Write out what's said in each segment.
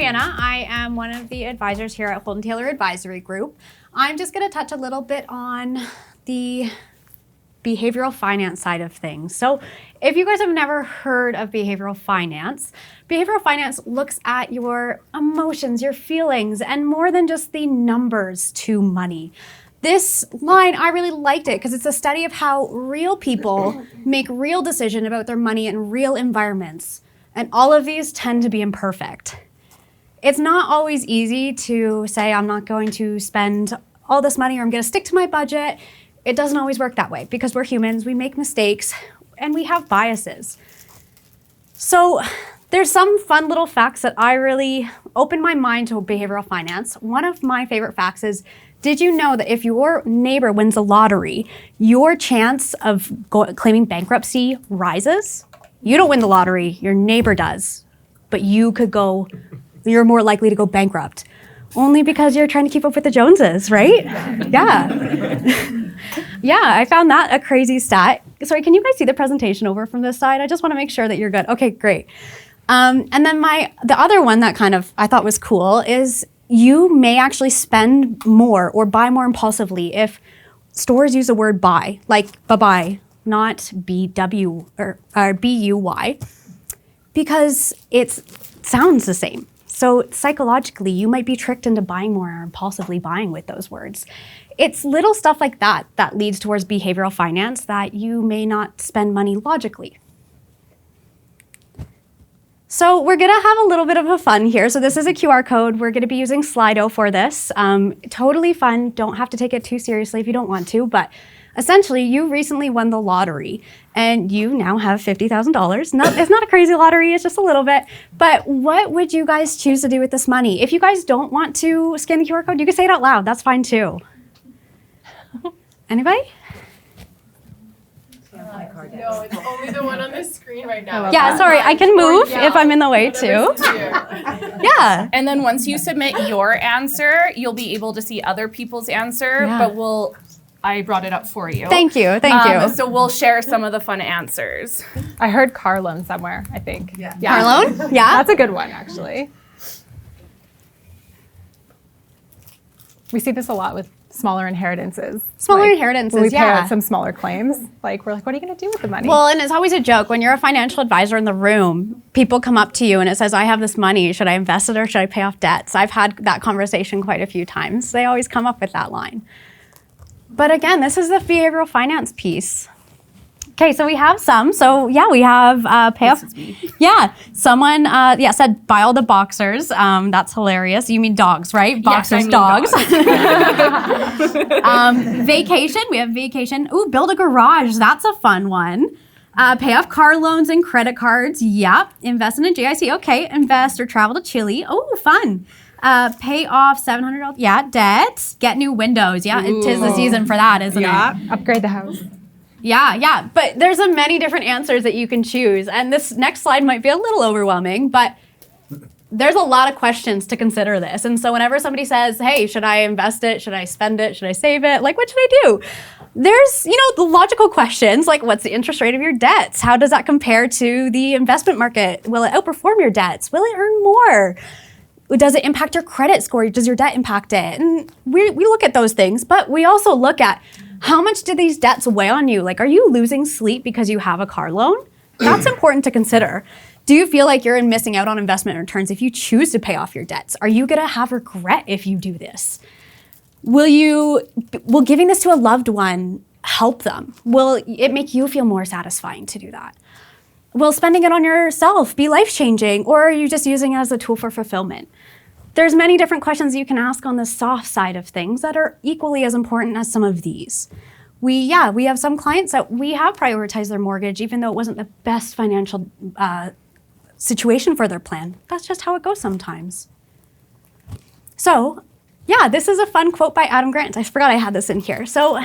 Brianna. I am one of the advisors here at Holden Taylor Advisory Group. I'm just going to touch a little bit on the behavioral finance side of things. So if you guys have never heard of behavioral finance looks at your emotions, your feelings, and more than just the numbers to money. This line, I really liked it because it's a study of how real people make real decisions about their money in real environments. And all of these tend to be imperfect. It's not always easy to say, I'm not going to spend all this money or I'm going to stick to my budget. It doesn't always work that way because we're humans, we make mistakes, and we have biases. So there's some fun little facts that I really opened my mind to behavioral finance. One of my favorite facts is, did you know that if your neighbor wins the lottery, your chance of claiming bankruptcy rises? You don't win the lottery, your neighbor does, but you're more likely to go bankrupt. Only because you're trying to keep up with the Joneses, right? Yeah. Yeah, I found that a crazy stat. Sorry, can you guys see the presentation over from this side? I just want to make sure that you're good. Okay, great. And then the other one that kind of I thought was cool is you may actually spend more or buy more impulsively if stores use the word buy, like bye-bye, not B-W or B-U-Y, because it sounds the same. So psychologically, you might be tricked into buying more or impulsively buying with those words. It's little stuff like that that leads towards behavioral finance that you may not spend money logically. So we're gonna have a little bit of a fun here. So this is a QR code. We're gonna be using Slido for this. Totally fun, don't have to take it too seriously if you don't want to, but essentially you recently won the lottery and you now have $50,000. It's not a crazy lottery, it's just a little bit, but what would you guys choose to do with this money? If you guys don't want to scan the QR code, you can say it out loud, that's fine too. Anybody? No, it's only the one on the screen right now. Yeah, sorry, I can move if I'm in the way too. Yeah. And then once you submit your answer, you'll be able to see other people's answer, but I brought it up for you. Thank you. So we'll share some of the fun answers. I heard car loan somewhere, I think. Yeah. Car loan? Yeah. That's a good one, actually. We see this a lot with smaller inheritances. Inheritances, when we pay out some smaller claims, we're like, what are you going to do with the money? Well, and it's always a joke. When you're a financial advisor in the room, people come up to you and it says, I have this money. Should I invest it or should I pay off debts? I've had that conversation quite a few times. They always come up with that line. But again, this is the behavioral finance piece. Okay, so we have some. So yeah, we have pay off. Yeah, someone said buy all the boxers. That's hilarious. You mean dogs, right? Boxers, yes, dogs. Vacation. We have vacation. Ooh, build a garage. That's a fun one. Pay off car loans and credit cards. Yep. Invest in a GIC. Okay. Invest or travel to Chile. Oh, fun. Pay off $700. Yeah. Debt. Get new windows. Yeah. It is the season for that, isn't it? Upgrade the house. Yeah. But there's many different answers that you can choose. And this next slide might be a little overwhelming, but there's a lot of questions to consider this. And so whenever somebody says, hey, should I invest it? Should I spend it? Should I save it? What should I do? There's, the logical questions like what's the interest rate of your debts? How does that compare to the investment market? Will it outperform your debts? Will it earn more? Does it impact your credit score? Does your debt impact it? And we look at those things, but we also look at how much do these debts weigh on you? Are you losing sleep because you have a car loan? That's important to consider. Do you feel like you're missing out on investment returns if you choose to pay off your debts? Are you gonna have regret if you do this? Will giving this to a loved one help them? Will it make you feel more satisfying to do that? Will spending it on yourself be life-changing, or are you just using it as a tool for fulfillment? There's many different questions you can ask on the soft side of things that are equally as important as some of these. We have some clients that we have prioritized their mortgage even though it wasn't the best financial situation for their plan. That's just how it goes sometimes. So, this is a fun quote by Adam Grant. I forgot I had this in here. So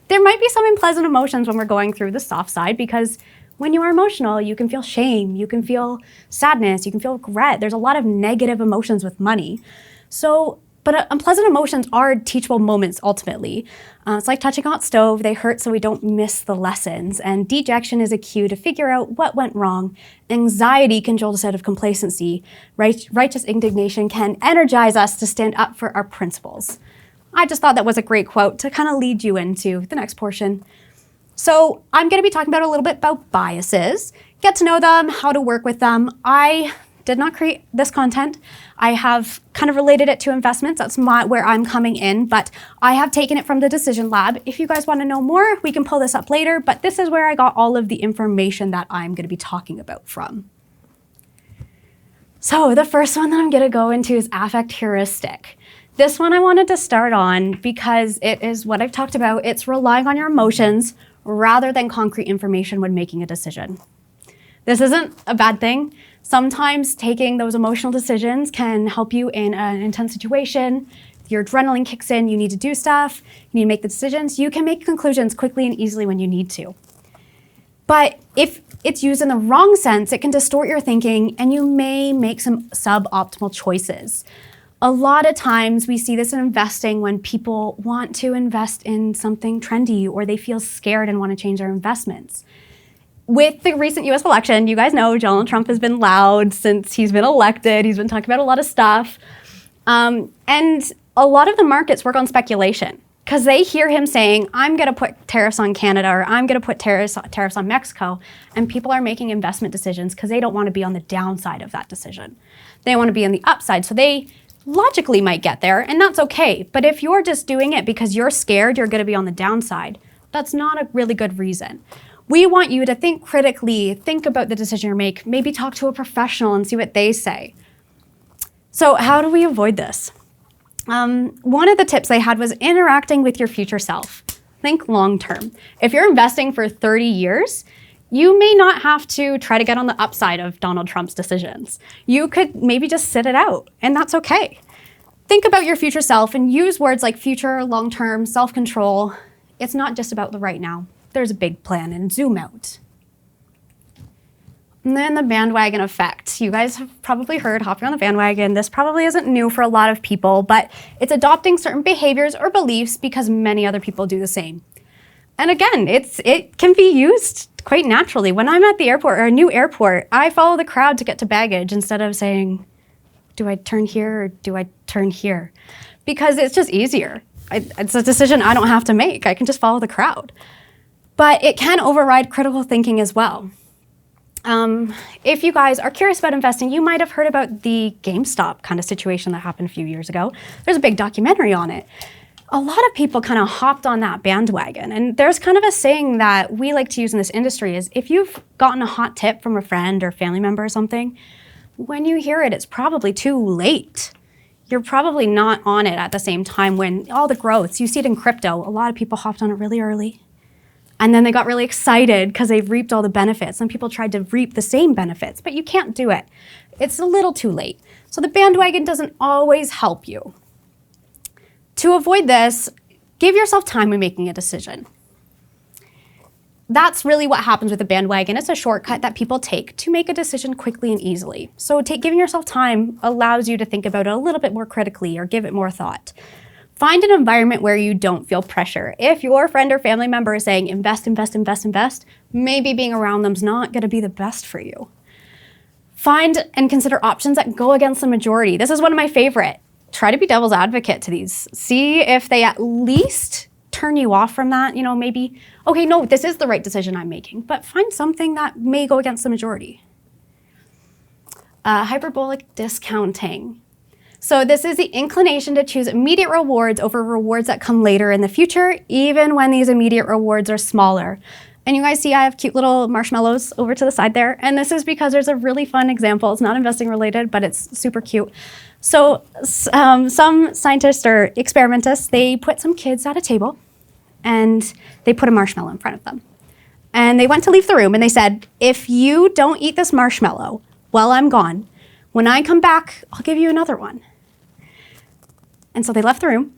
there might be some unpleasant emotions when we're going through the soft side because when you are emotional, you can feel shame, you can feel sadness, you can feel regret. There's a lot of negative emotions with money. So But unpleasant emotions are teachable moments ultimately. It's like touching a hot stove. They hurt so we don't miss the lessons. And dejection is a cue to figure out what went wrong. Anxiety can jolt us out of complacency. Righteous indignation can energize us to stand up for our principles. I just thought that was a great quote to kind of lead you into the next portion. So I'm going to be talking about a little bit about biases, get to know them, how to work with them. I did not create this content. I have kind of related it to investments. That's where I'm coming in, but I have taken it from the Decision Lab. If you guys want to know more, we can pull this up later, but this is where I got all of the information that I'm going to be talking about from. So the first one that I'm going to go into is affect heuristic. This one I wanted to start on because it is what I've talked about. It's relying on your emotions rather than concrete information when making a decision. This isn't a bad thing. Sometimes taking those emotional decisions can help you in an intense situation. Your adrenaline kicks in, you need to do stuff, you need to make the decisions. You can make conclusions quickly and easily when you need to. But if it's used in the wrong sense, it can distort your thinking and you may make some suboptimal choices. A lot of times we see this in investing when people want to invest in something trendy or they feel scared and want to change their investments. With the recent US election, you guys know Donald Trump has been loud since he's been elected. He's been talking about a lot of stuff. And a lot of the markets work on speculation because they hear him saying, I'm going to put tariffs on Canada or I'm going to put tariffs on Mexico. And people are making investment decisions because they don't want to be on the downside of that decision. They want to be on the upside. So they logically might get there, and that's okay. But if you're just doing it because you're scared you're going to be on the downside, that's not a really good reason. We want you to think critically, think about the decision you make, maybe talk to a professional and see what they say. So how do we avoid this? One of the tips I had was interacting with your future self. Think long term. If you're investing for 30 years, you may not have to try to get on the upside of Donald Trump's decisions. You could maybe just sit it out, and that's okay. Think about your future self and use words like future, long-term, self-control. It's not just about the right now. There's a big plan, and zoom out. And then the bandwagon effect. You guys have probably heard hopping on the bandwagon. This probably isn't new for a lot of people, but it's adopting certain behaviors or beliefs because many other people do the same. And again, it can be used quite naturally. When I'm at the airport or a new airport, I follow the crowd to get to baggage instead of saying, do I turn here or do I turn here? Because it's just easier. It's a decision I don't have to make. I can just follow the crowd. But it can override critical thinking as well. If you guys are curious about investing, you might have heard about the GameStop kind of situation that happened a few years ago. There's a big documentary on it. A lot of people kind of hopped on that bandwagon. And there's kind of a saying that we like to use in this industry is if you've gotten a hot tip from a friend or family member or something, when you hear it, it's probably too late. You're probably not on it at the same time when all the growths, you see it in crypto, a lot of people hopped on it really early. And then they got really excited because they've reaped all the benefits. Some people tried to reap the same benefits, but you can't do it. It's a little too late. So the bandwagon doesn't always help you. To avoid this, give yourself time when making a decision. That's really what happens with the bandwagon. It's a shortcut that people take to make a decision quickly and easily. So giving yourself time allows you to think about it a little bit more critically or give it more thought. Find an environment where you don't feel pressure. If your friend or family member is saying invest, invest, invest, invest, maybe being around them is not going to be the best for you. Find and consider options that go against the majority. This is one of my favorite. Try to be devil's advocate to these. See if they at least turn you off from that. You know, maybe, okay, no, this is the right decision I'm making, but find something that may go against the majority. Hyperbolic discounting. So this is the inclination to choose immediate rewards over rewards that come later in the future, even when these immediate rewards are smaller. And you guys see I have cute little marshmallows over to the side there. And this is because there's a really fun example. It's not investing related, but it's super cute. So some scientists or experimentists, they put some kids at a table and they put a marshmallow in front of them. And they went to leave the room and they said, if you don't eat this marshmallow while I'm gone, when I come back, I'll give you another one. And so they left the room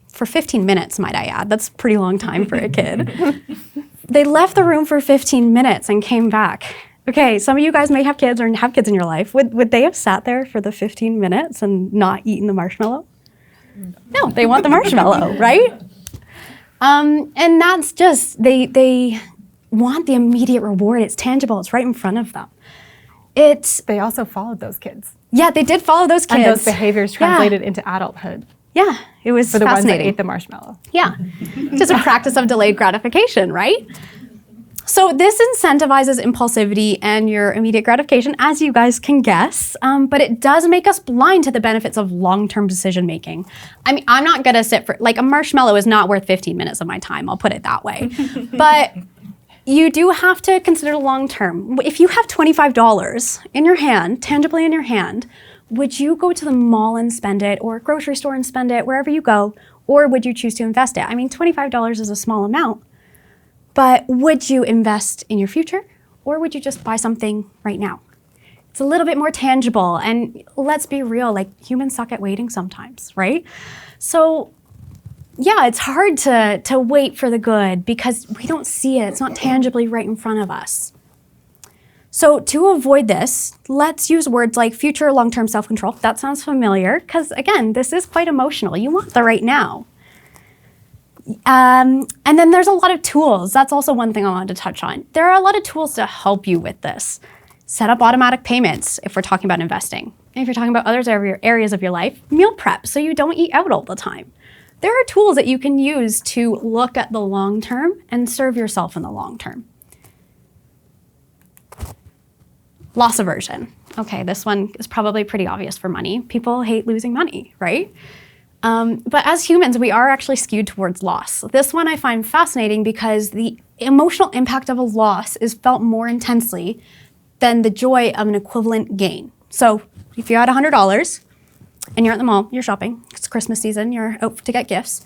for 15 minutes, might I add. That's a pretty long time for a kid. They left the room for 15 minutes and came back. Okay, some of you guys may have kids or have kids in your life. Would they have sat there for the 15 minutes and not eaten the marshmallow? No, they want the marshmallow, right? And that's just, they want the immediate reward. It's tangible. It's right in front of them. They also followed those kids. Yeah, they did follow those kids. And those behaviors translated into adulthood. Yeah, it was For the ones that fascinating. ate the marshmallow. Yeah, just a practice of delayed gratification, right? So this incentivizes impulsivity and your immediate gratification, as you guys can guess, but it does make us blind to the benefits of long-term decision making. I mean, I'm not gonna sit for, like, a marshmallow is not worth 15 minutes of my time, I'll put it that way. But you do have to consider long-term. If you have $25 in your hand, tangibly in your hand, would you go to the mall and spend it, or a grocery store and spend it, wherever you go, or would you choose to invest it? I mean, $25 is a small amount, but would you invest in your future, or would you just buy something right now? It's a little bit more tangible, and let's be real, like, humans suck at waiting sometimes, right? So yeah, it's hard to wait for the good because we don't see it. It's not tangibly right in front of us. So to avoid this, let's use words like future, long-term self-control. That sounds familiar because, again, this is quite emotional. You want the right now. And then there's a lot of tools. That's also one thing I wanted to touch on. There are a lot of tools to help you with this. Set up automatic payments if we're talking about investing. And if you're talking about other areas of your life, meal prep so you don't eat out all the time. There are tools that you can use to look at the long term and serve yourself in the long term. Loss aversion. Okay, this one is probably pretty obvious for money. People hate losing money, right? But as humans, we are actually skewed towards loss. This one I find fascinating because the emotional impact of a loss is felt more intensely than the joy of an equivalent gain. So if you had $100 and you're at the mall, you're shopping, it's Christmas season, you're out to get gifts.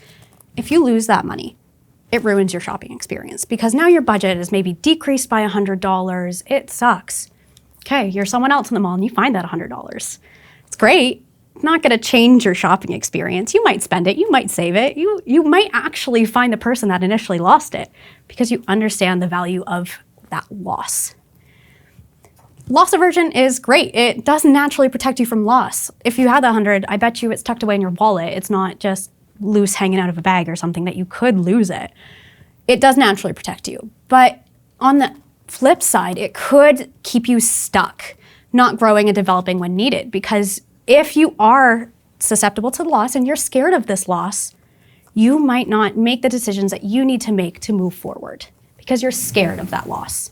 If you lose that money, it ruins your shopping experience because now your budget is maybe decreased by $100. It sucks. Okay, you're someone else in the mall and you find that $100. It's great. Not gonna change your shopping experience. You might spend it, you might save it. You might actually find the person that initially lost it because you understand the value of that loss. Loss aversion is great. It does naturally protect you from loss. If you had the 100, I bet you it's tucked away in your wallet. It's not just loose hanging out of a bag or something that you could lose it. It does naturally protect you. But on the flip side, it could keep you stuck, not growing and developing when needed. Because if you are susceptible to loss and you're scared of this loss, you might not make the decisions that you need to make to move forward because you're scared of that loss.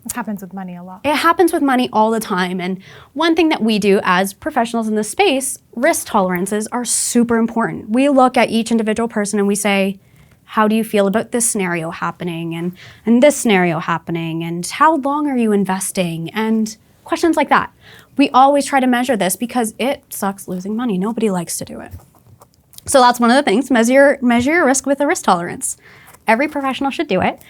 It happens with money a lot. It happens with money all the time. And one thing that we do as professionals in this space, risk tolerances are super important. We look at each individual person and we say, how do you feel about this scenario happening and this scenario happening? And how long are you investing? And questions like that. We always try to measure this because it sucks losing money. Nobody likes to do it. So that's one of the things, measure your risk with a risk tolerance. Every professional should do it.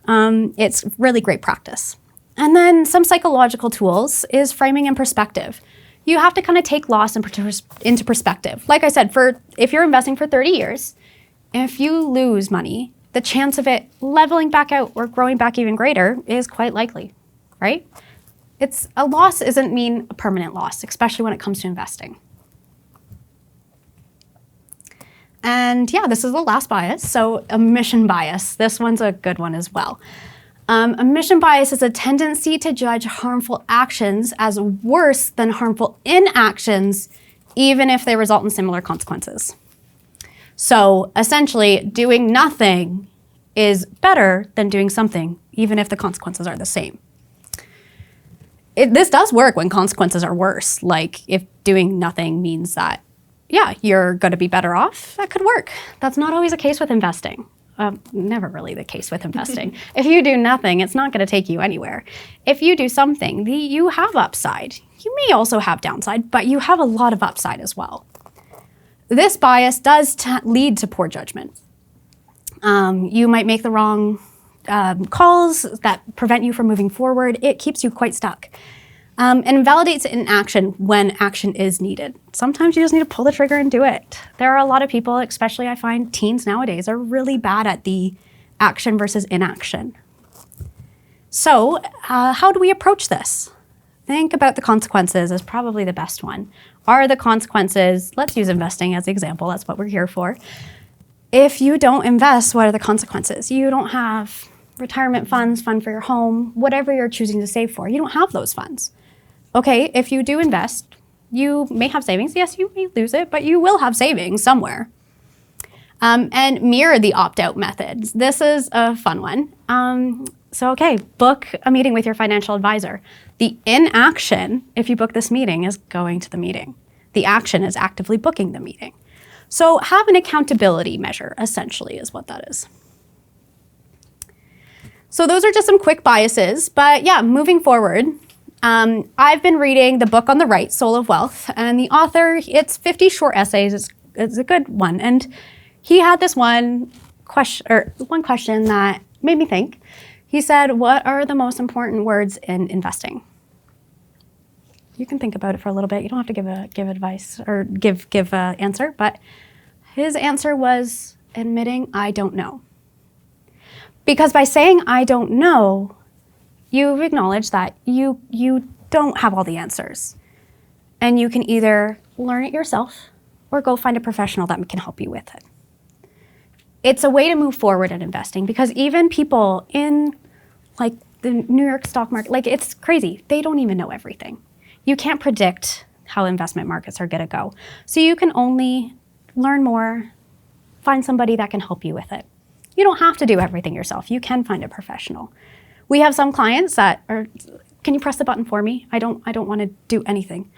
It's really great practice. And then some psychological tools is framing and perspective. You have to kind of take loss into perspective. Like I said, if you're investing for 30 years, if you lose money, the chance of it leveling back out or growing back even greater is quite likely, right? A loss doesn't mean a permanent loss, especially when it comes to investing. And yeah, this is the last bias. So omission bias. This one's a good one as well. Omission bias is a tendency to judge harmful actions as worse than harmful inactions, even if they result in similar consequences. So essentially, doing nothing is better than doing something, even if the consequences are the same. This does work when consequences are worse. Like if doing nothing means that, yeah, you're going to be better off, that could work. That's not always the case with investing. Never really the case with investing. If you do nothing, it's not going to take you anywhere. If you do something, you have upside. You may also have downside, but you have a lot of upside as well. This bias does lead to poor judgment. You might make the wrong calls that prevent you from moving forward. It keeps you quite stuck. And validates inaction when action is needed. Sometimes you just need to pull the trigger and do it. There are a lot of people, especially I find teens nowadays, are really bad at the action versus inaction. So how do we approach this? think about the consequences is probably the best one. Are the consequences, let's use investing as an example, that's what we're here for. If you don't invest, what are the consequences? You don't have retirement funds, fund for your home, whatever you're choosing to save for. You don't have those funds. Okay, if you do invest, you may have savings. Yes, you may lose it, but you will have savings somewhere. And mirror the opt-out methods. This is a fun one. Okay, book a meeting with your financial advisor. The inaction, if you book this meeting, is going to the meeting. The action is actively booking the meeting. So have an accountability measure, essentially, is what that is. So those are just some quick biases, but yeah, moving forward, I've been reading the book on the right, Soul of Wealth, and the author, it's 50 short essays, it's a good one, and he had this one question that made me think. He said, what are the most important words in investing? You can think about it for a little bit. You don't have to give advice or give an answer, but his answer was admitting I don't know. Because by saying I don't know, you've acknowledged that you don't have all the answers. And you can either learn it yourself or go find a professional that can help you with it. It's a way to move forward in investing because even people in like the New York stock market, like it's crazy. They don't even know everything. You can't predict how investment markets are gonna go. So you can only learn more, find somebody that can help you with it. You don't have to do everything yourself. You can find a professional. We have some clients that are, can you press the button for me? I don't want to do anything.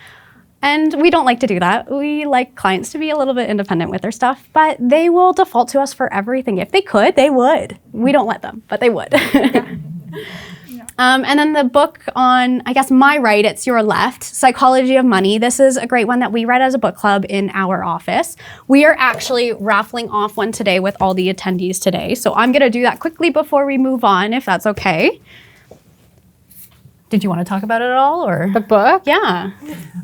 And we don't like to do that. We like clients to be a little bit independent with their stuff, but they will default to us for everything. If they could, they would. We don't let them, but they would. And then the book on, I guess, my right, it's your left, Psychology of Money. This is a great one that we read as a book club in our office. We are actually raffling off one today with all the attendees today. So I'm going to do that quickly before we move on, if that's okay. Did you want to talk about it at all, or? The book? Yeah.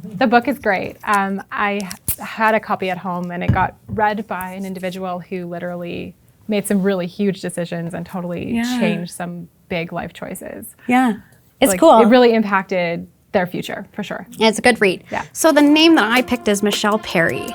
The book is great. I had a copy at home and it got read by an individual who literally made some really huge decisions and totally changed some big life choices. Yeah. It's like, cool. It really impacted their future, for sure. Yeah, it's a good read. Yeah. So the name that I picked is Michelle Perry.